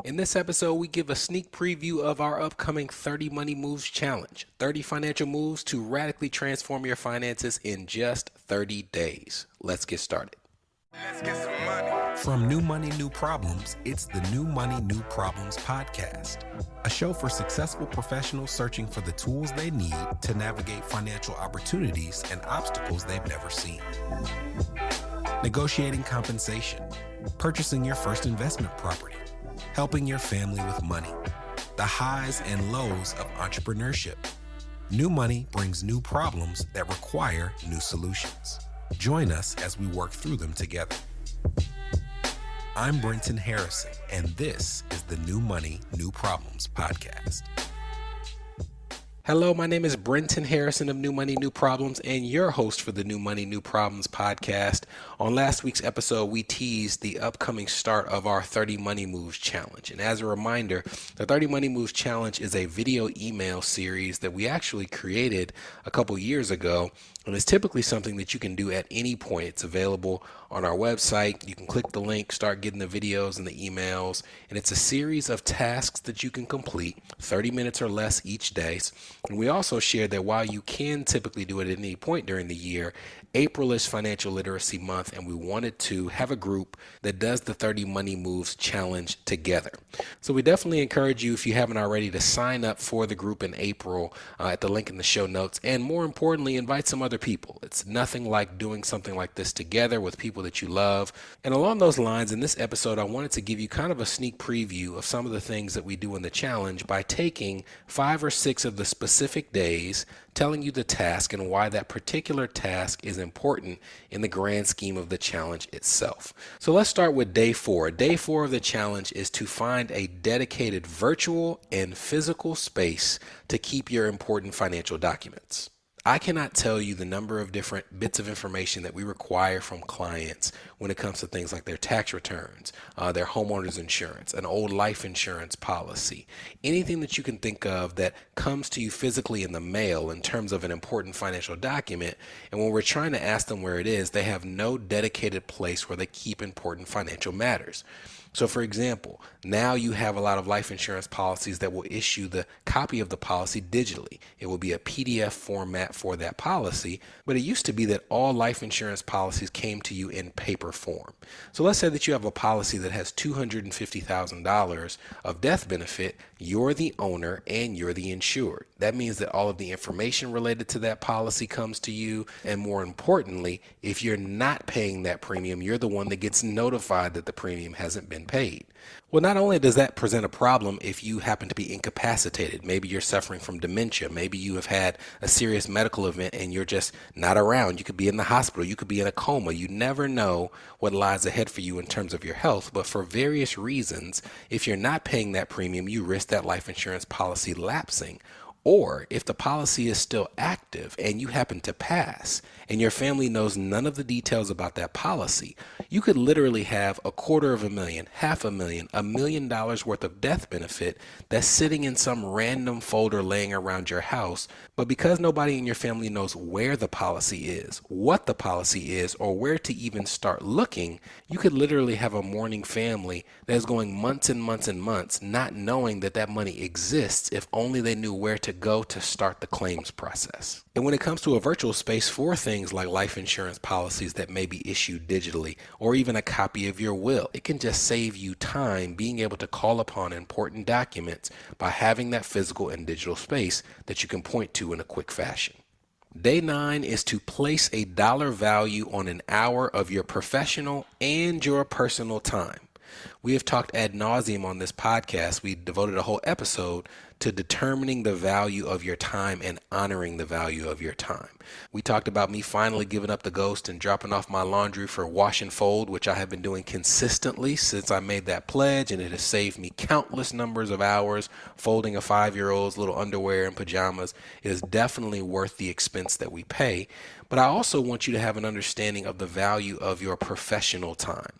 In this episode, we give a sneak preview of our upcoming 30 Money Moves Challenge, 30 financial moves to radically transform your finances in just 30 days. Let's get started. Let's get some money. From New Money, New Problems, it's the New Money, New Problems podcast, a show for successful professionals searching for the tools they need to navigate financial opportunities and obstacles they've never seen. Negotiating compensation, purchasing your first investment property, helping your family with money, the highs and lows of entrepreneurship. New money brings new problems that require new solutions. Join us as we work through them together. I'm Brenton Harrison, and this is the New Money, New Problems podcast. Hello, my name is Brenton Harrison of New Money, New Problems, and your host for the New Money, New Problems podcast. On last week's episode, we teased the upcoming start of our 30 Money Moves Challenge. And as a reminder, the 30 Money Moves Challenge is a video email series that we actually created a couple years ago. And it's typically something that you can do at any point. It's available on our website. You can click the link, start getting the videos and the emails. And it's a series of tasks that you can complete, 30 minutes or less each day. And we also shared that while you can typically do it at any point during the year, April is Financial Literacy Month, and we wanted to have a group that does the 30 Money Moves Challenge together. So we definitely encourage you, if you haven't already, to sign up for the group in April at the link in the show notes. And more importantly, invite some other people. It's nothing like doing something like this together with people that you love. And along those lines, in this episode, I wanted to give you kind of a sneak preview of some of the things that we do in the challenge by taking 5 or 6 of the specific days, telling you the task and why that particular task is important in the grand scheme of the challenge itself. So let's start with day 4. Day 4 of the challenge is to find a dedicated virtual and physical space to keep your important financial documents. I cannot tell you the number of different bits of information that we require from clients when it comes to things like their tax returns, their homeowner's insurance, an old life insurance policy, anything that you can think of that comes to you physically in the mail in terms of an important financial document. And when we're trying to ask them where it is, they have no dedicated place where they keep important financial matters. So for example, now you have a lot of life insurance policies that will issue the copy of the policy digitally. It will be a PDF format for that policy, but it used to be that all life insurance policies came to you in paper form. So let's say that you have a policy that has $250,000 of death benefit. You're the owner and you're the insured. That means that all of the information related to that policy comes to you. And more importantly, if you're not paying that premium, you're the one that gets notified that the premium hasn't been paid. Well, not only does that present a problem if you happen to be incapacitated, maybe you're suffering from dementia, maybe you have had a serious medical event and you're just not around. You could be in the hospital, you could be in a coma. You never know what lies ahead for you in terms of your health. But for various reasons, if you're not paying that premium, you risk that life insurance policy lapsing. Or if the policy is still active and you happen to pass and your family knows none of the details about that policy, you could literally have $250,000, $500,000, $1 million worth of death benefit that's sitting in some random folder laying around your house. But because nobody in your family knows where the policy is, what the policy is, or where to even start looking, you could literally have a mourning family that's going months and months and months not knowing that that money exists if only they knew where to go to start the claims process. And when it comes to a virtual space for things like life insurance policies that may be issued digitally, or even a copy of your will, it can just save you time being able to call upon important documents by having that physical and digital space that you can point to in a quick fashion. Day 9 is to place a dollar value on an hour of your professional and your personal time. We have talked ad nauseum on this podcast. We devoted a whole episode to determining the value of your time and honoring the value of your time. We talked about me finally giving up the ghost and dropping off my laundry for wash and fold, which I have been doing consistently since I made that pledge, and it has saved me countless numbers of hours folding a 5-year-old's little underwear and pajamas. It is definitely worth the expense that we pay. But I also want you to have an understanding of the value of your professional time.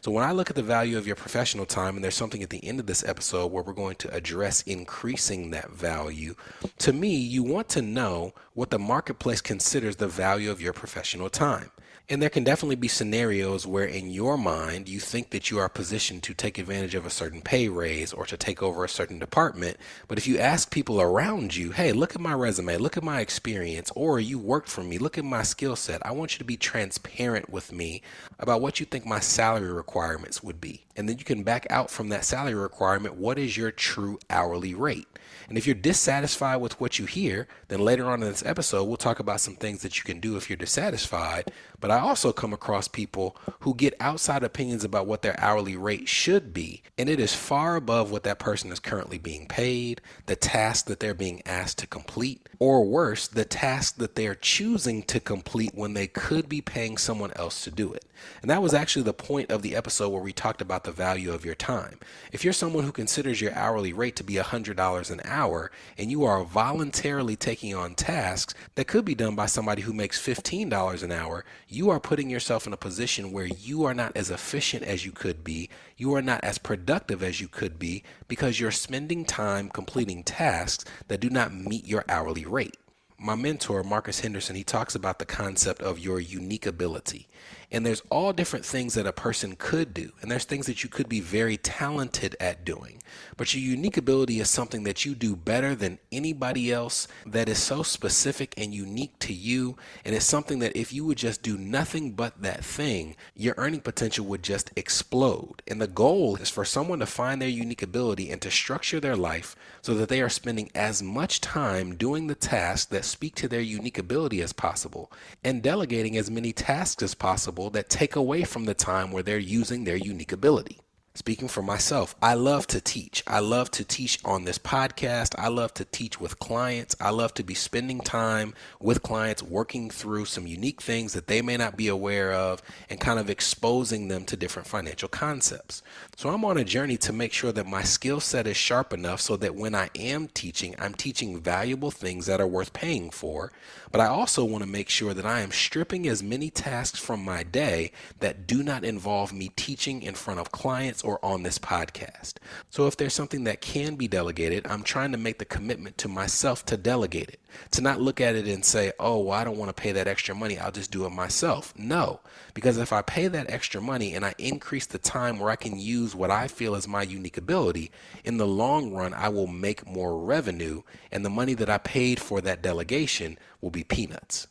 So when I look at the value of your professional time, and there's something at the end of this episode where we're going to address increasing that value, to me, you want to know what the marketplace considers the value of your professional time. And there can definitely be scenarios where in your mind you think that you are positioned to take advantage of a certain pay raise or to take over a certain department. But if you ask people around you, hey, look at my resume, look at my experience, or you worked for me, look at my skill set. I want you to be transparent with me about what you think my salary requirements would be. And then you can back out from that salary requirement. What is your true hourly rate? And if you're dissatisfied with what you hear, then later on in this episode, we'll talk about some things that you can do if you're dissatisfied. But I also come across people who get outside opinions about what their hourly rate should be, and it is far above what that person is currently being paid, the task that they're being asked to complete, or worse, the task that they're choosing to complete when they could be paying someone else to do it. And that was actually the point of the episode where we talked about the value of your time. If you're someone who considers your hourly rate to be $100 an hour and you are voluntarily taking on tasks that could be done by somebody who makes $15 an hour, you are putting yourself in a position where you are not as efficient as you could be. You are not as productive as you could be because you're spending time completing tasks that do not meet your hourly rate. My mentor, Marcus Henderson, he talks about the concept of your unique ability. And there's all different things that a person could do. And there's things that you could be very talented at doing. But your unique ability is something that you do better than anybody else, that is so specific and unique to you. And it's something that if you would just do nothing but that thing, your earning potential would just explode. And the goal is for someone to find their unique ability and to structure their life so that they are spending as much time doing the tasks that speak to their unique ability as possible and delegating as many tasks as possible that take away from the time where they're using their unique ability. Speaking for myself, I love to teach. I love to teach on this podcast. I love to teach with clients. I love to be spending time with clients, working through some unique things that they may not be aware of and kind of exposing them to different financial concepts. So I'm on a journey to make sure that my skill set is sharp enough so that when I am teaching, I'm teaching valuable things that are worth paying for. But I also want to make sure that I am stripping as many tasks from my day that do not involve me teaching in front of clients or on this podcast. So if there's something that can be delegated, I'm trying to make the commitment to myself to delegate it, to not look at it and say, oh, well, I don't want to pay that extra money, I'll just do it myself. No, because if I pay that extra money and I increase the time where I can use what I feel is my unique ability, in the long run, I will make more revenue, and the money that I paid for that delegation will be peanuts.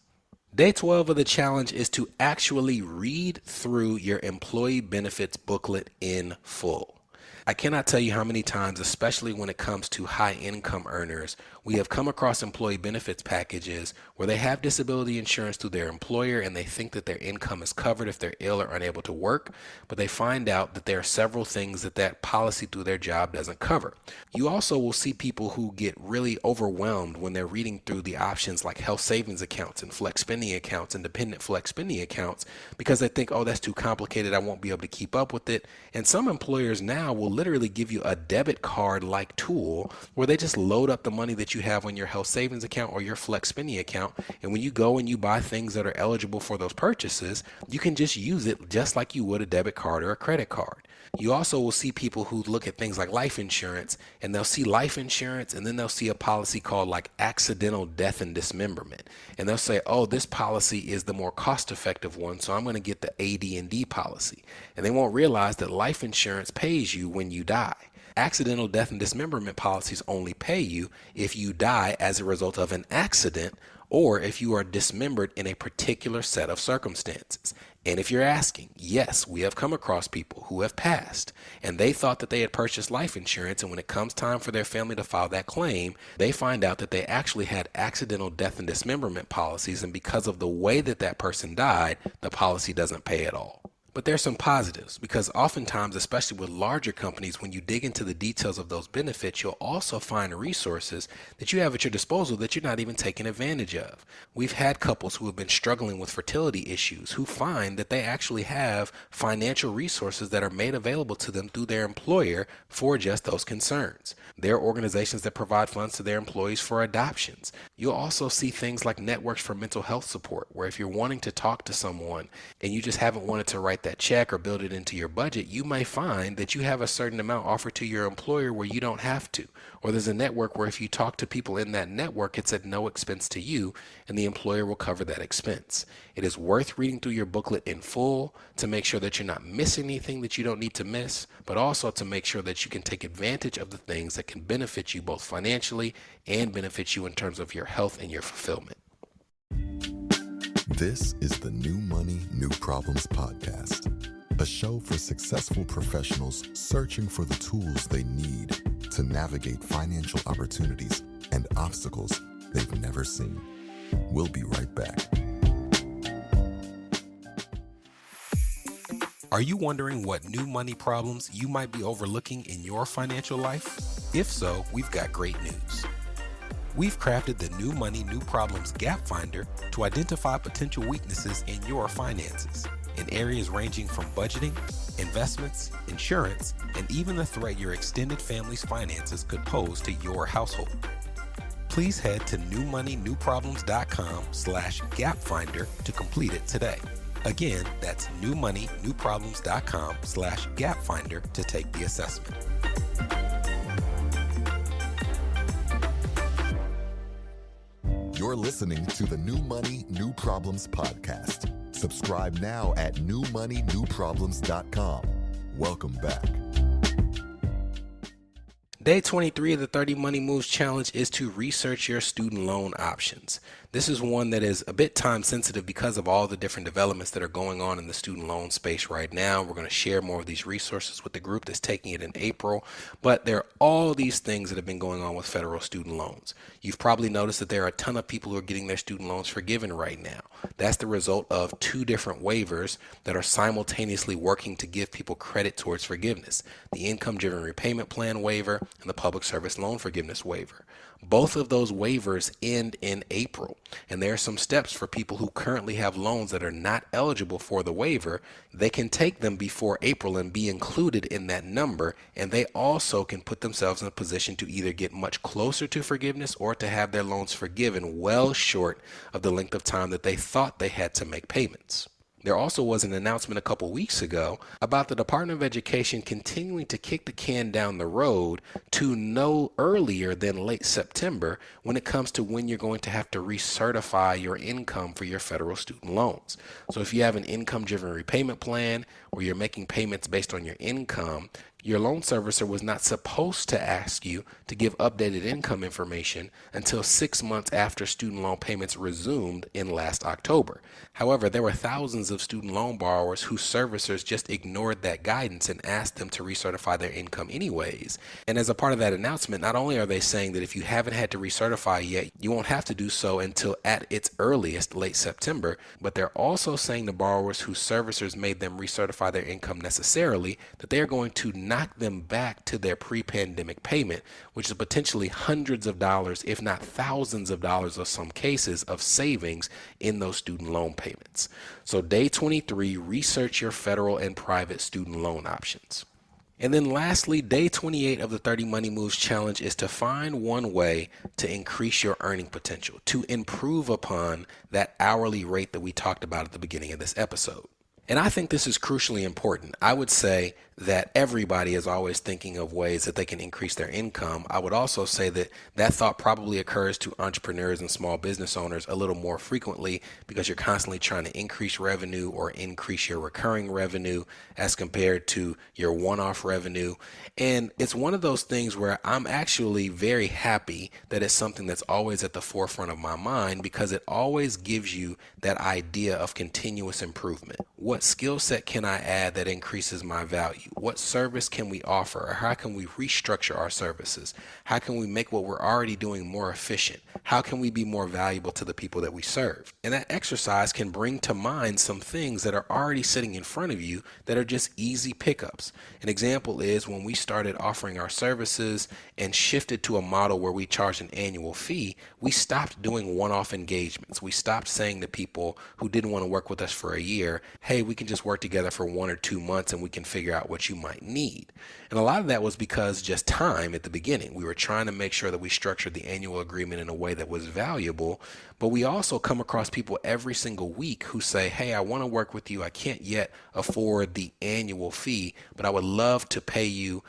Day 12 of the challenge is to actually read through your employee benefits booklet in full. I cannot tell you how many times, especially when it comes to high income earners, we have come across employee benefits packages where they have disability insurance through their employer and they think that their income is covered if they're ill or unable to work, but they find out that there are several things that policy through their job doesn't cover. You also will see people who get really overwhelmed when they're reading through the options like health savings accounts and flex spending accounts and dependent flex spending accounts because they think, oh, that's too complicated, I won't be able to keep up with it. And some employers now will literally give you a debit card like tool where they just load up the money that you have on your health savings account or your flex spending account, and when you go and you buy things that are eligible for those purchases, you can just use it just like you would a debit card or a credit card. You also will see people who look at things like life insurance, and they'll see life insurance and then they'll see a policy called like accidental death and dismemberment, and they'll say, oh, this policy is the more cost effective one, so I'm going to get the AD&D policy, and they won't realize that life insurance pays you when you die. Accidental death and dismemberment policies only pay you if you die as a result of an accident or if you are dismembered in a particular set of circumstances. And if you're asking, yes, we have come across people who have passed and they thought that they had purchased life insurance, and when it comes time for their family to file that claim, they find out that they actually had accidental death and dismemberment policies, and because of the way that that person died, the policy doesn't pay at all. But there's some positives, because oftentimes, especially with larger companies, when you dig into the details of those benefits, you'll also find resources that you have at your disposal that you're not even taking advantage of. We've had couples who have been struggling with fertility issues who find that they actually have financial resources that are made available to them through their employer for just those concerns. There are organizations that provide funds to their employees for adoptions. You'll also see things like networks for mental health support, where if you're wanting to talk to someone and you just haven't wanted to write write that check or build it into your budget, you may find that you have a certain amount offered to your employer where you don't have to. Or there's a network where if you talk to people in that network, it's at no expense to you and the employer will cover that expense. It is worth reading through your booklet in full to make sure that you're not missing anything that you don't need to miss, but also to make sure that you can take advantage of the things that can benefit you both financially and benefit you in terms of your health and your fulfillment. This is the New Money, New Problems podcast, a show for successful professionals searching for the tools they need to navigate financial opportunities and obstacles they've never seen. We'll be right back. Are you wondering what new money problems you might be overlooking in your financial life? If so, we've got great news. We've crafted the New Money, New Problems Gap Finder to identify potential weaknesses in your finances in areas ranging from budgeting, investments, insurance, and even the threat your extended family's finances could pose to your household. Please head to newmoneynewproblems.com/gapfinder to complete it today. Again, that's newmoneynewproblems.com/gapfinder to take the assessment. You're listening to the New Money, New Problems podcast. Subscribe now at newmoneynewproblems.com. Welcome back. Day 23 of the 30 Money Moves Challenge is to research your student loan options. This is one that is a bit time sensitive because of all the different developments that are going on in the student loan space right now. We're going to share more of these resources with the group that's taking it in April, but there are all these things that have been going on with federal student loans. You've probably noticed that there are a ton of people who are getting their student loans forgiven right now. That's the result of two different waivers that are simultaneously working to give people credit towards forgiveness: the income-driven repayment plan waiver and the public service loan forgiveness waiver. Both of those waivers end in April, and there are some steps for people who currently have loans that are not eligible for the waiver. They can take them before April and be included in that number, and they also can put themselves in a position to either get much closer to forgiveness or to have their loans forgiven well short of the length of time that they thought they had to make payments. There also was an announcement a couple weeks ago about the Department of Education continuing to kick the can down the road to no earlier than late September when it comes to when you're going to have to recertify your income for your federal student loans. So if you have an income-driven repayment plan where you're making payments based on your income, your loan servicer was not supposed to ask you to give updated income information until 6 months after student loan payments resumed in last October. However, there were thousands of student loan borrowers whose servicers just ignored that guidance and asked them to recertify their income anyways. And as a part of that announcement, not only are they saying that if you haven't had to recertify yet, you won't have to do so until at its earliest, late September, but they're also saying to borrowers whose servicers made them recertify their income necessarily that they are going to knock them back to their pre-pandemic payment, which is potentially hundreds of dollars, if not thousands of dollars in some cases, of savings in those student loan payments. So day 23, research your federal and private student loan options. And then lastly, day 28 of the 30 Money Moves Challenge is to find one way to increase your earning potential, to improve upon that hourly rate that we talked about at the beginning of this episode. And I think this is crucially important. I would say that everybody is always thinking of ways that they can increase their income. I would also say that that thought probably occurs to entrepreneurs and small business owners a little more frequently because you're constantly trying to increase revenue or increase your recurring revenue as compared to your one-off revenue. And it's one of those things where I'm actually very happy that it's something that's always at the forefront of my mind because it always gives you that idea of continuous improvement. What skill set can I add that increases my value? What service can we offer? Or how can we restructure our services? How can we make what we're already doing more efficient? How can we be more valuable to the people that we serve? And that exercise can bring to mind some things that are already sitting in front of you that are just easy pickups. An example is when we started offering our services and shifted to a model where we charge an annual fee, we stopped doing one-off engagements. We stopped saying to people who didn't want to work with us for a year, hey, we can just work together for 1 or 2 months and we can figure out what what you might need. And a lot of that was because just time at the beginning. We were trying to make sure that we structured the annual agreement in a way that was valuable, but we also come across people every single week who say, hey, I want to work with you. I can't yet afford the annual fee, but I would love to pay you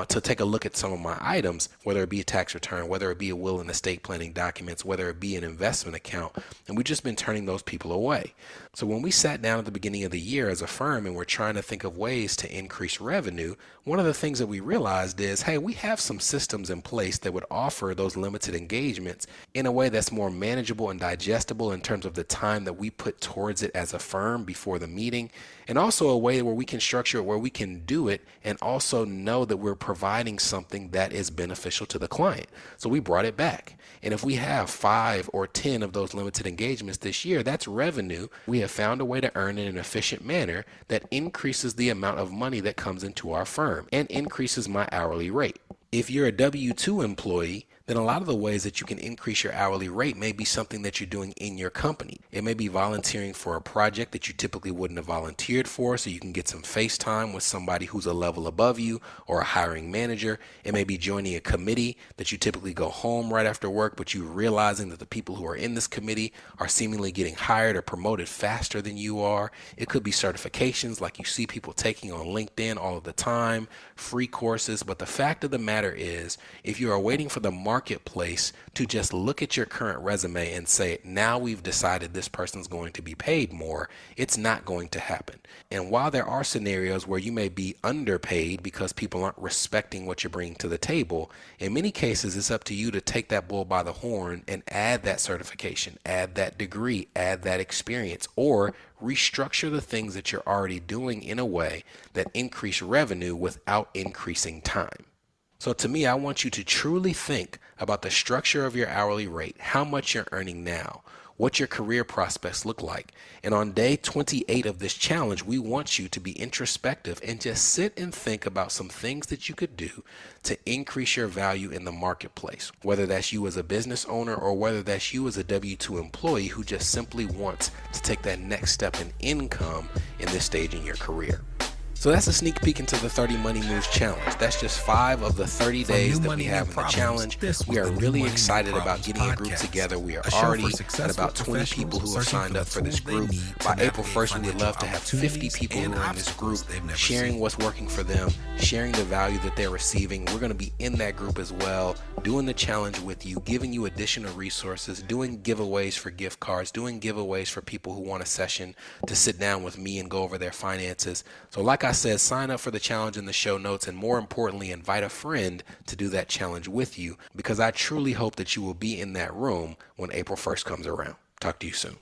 to take a look at some of my items, whether it be a tax return, whether it be a will and estate planning documents, whether it be an investment account. And we've just been turning those people away. So when we sat down at the beginning of the year as a firm and we're trying to think of ways to increase revenue, one of the things that we realized is, hey, we have some systems in place that would offer those limited engagements in a way that's more manageable and digestible in terms of the time that we put towards it as a firm before the meeting, and also a way where we can structure it where we can do it and also know that we're providing something that is beneficial to the client. So we brought it back. And if we have 5 or 10 of those limited engagements this year, that's revenue. We have found a way to earn in an efficient manner that increases the amount of money that comes into our firm and increases my hourly rate. If you're a W-2 employee, then a lot of the ways that you can increase your hourly rate may be something that you're doing in your company. It may be volunteering for a project that you typically wouldn't have volunteered for, so you can get some face time with somebody who's a level above you or a hiring manager. It may be joining a committee that you typically go home right after work, but you're realizing that the people who are in this committee are seemingly getting hired or promoted faster than you are. It could be certifications like you see people taking on LinkedIn all of the time, free courses. But the fact of the matter is, if you are waiting for the marketplace to just look at your current resume and say, now we've decided this person's going to be paid more, it's not going to happen. And while there are scenarios where you may be underpaid because people aren't respecting what you're bringing to the table, in many cases, it's up to you to take that bull by the horn and add that certification, add that degree, add that experience, or restructure the things that you're already doing in a way that increase revenue without increasing time. So to me, I want you to truly think about the structure of your hourly rate, how much you're earning now, what your career prospects look like. And on day 28 of this challenge, we want you to be introspective and just sit and think about some things that you could do to increase your value in the marketplace, whether that's you as a business owner or whether that's you as a W-2 employee who just simply wants to take that next step in income in this stage in your career. So that's a sneak peek into the 30 Money Moves Challenge. That's just 5 of the 30 days that we have in the challenge. We are really excited about getting a group together. We are already at about 20 people who have signed up for this group. By April 1st, we would love to have 50 people who are in this group, sharing what's working for them, sharing the value that they're receiving. We're going to be in that group as well, doing the challenge with you, giving you additional resources, doing giveaways for gift cards, doing giveaways for people who want a session to sit down with me and go over their finances. So like I said, sign up for the challenge in the show notes, and more importantly, invite a friend to do that challenge with you, because I truly hope that you will be in that room when April 1st comes around. Talk to you soon.